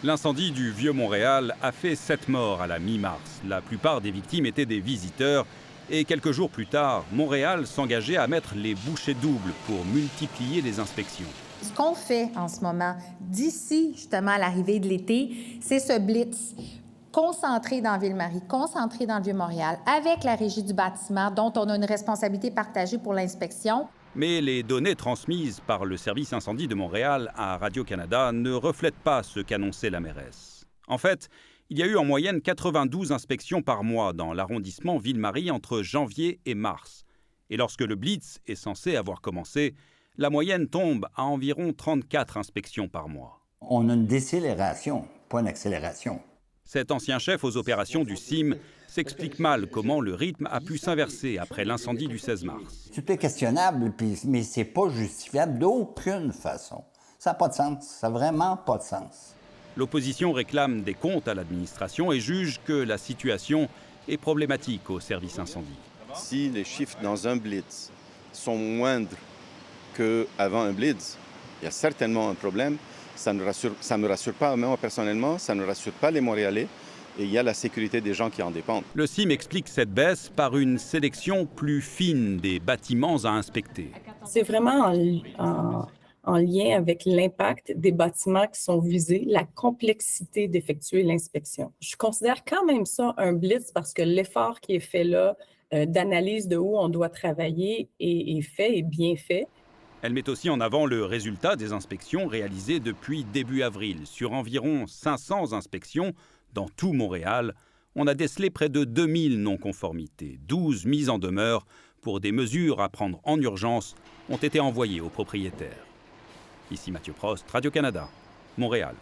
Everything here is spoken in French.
L'incendie du Vieux-Montréal a fait 7 morts à la mi-mars. La plupart des victimes étaient des visiteurs. Et quelques jours plus tard, Montréal s'engageait à mettre les bouchées doubles pour multiplier les inspections. Ce qu'on fait en ce moment, d'ici justement à l'arrivée de l'été, c'est ce blitz concentré dans Ville-Marie, concentré dans le Vieux-Montréal, avec la Régie du bâtiment, dont on a une responsabilité partagée pour l'inspection. Mais les données transmises par le service incendie de Montréal à Radio-Canada ne reflètent pas ce qu'annonçait la mairesse. En fait, il y a eu en moyenne 92 inspections par mois dans l'arrondissement Ville-Marie entre janvier et mars. Et lorsque le Blitz est censé avoir commencé, la moyenne tombe à environ 34 inspections par mois. On a une décélération, pas une accélération. Cet ancien chef aux opérations du CIM s'explique mal comment le rythme a pu s'inverser après l'incendie du 16 mars. Tout est questionnable, mais c'est pas justifiable d'aucune façon. Ça n'a pas de sens, ça n'a vraiment pas de sens. L'opposition réclame des comptes à l'administration et juge que la situation est problématique au service incendie. Si les chiffres dans un blitz sont moindres qu'avant un blitz, il y a certainement un problème. Ça ne me rassure pas, moi personnellement, ça ne rassure pas les Montréalais. Et il y a la sécurité des gens qui en dépendent. Le CIM explique cette baisse par une sélection plus fine des bâtiments à inspecter. C'est vraiment en lien avec l'impact des bâtiments qui sont visés, la complexité d'effectuer l'inspection. Je considère quand même ça un blitz parce que l'effort qui est fait là, d'analyse de où on doit travailler, est fait et bien fait. Elle met aussi en avant le résultat des inspections réalisées depuis début avril. Sur environ 500 inspections dans tout Montréal, on a décelé près de 2000 non-conformités. 12 mises en demeure pour des mesures à prendre en urgence ont été envoyées aux propriétaires. Ici Mathieu Prost, Radio-Canada, Montréal.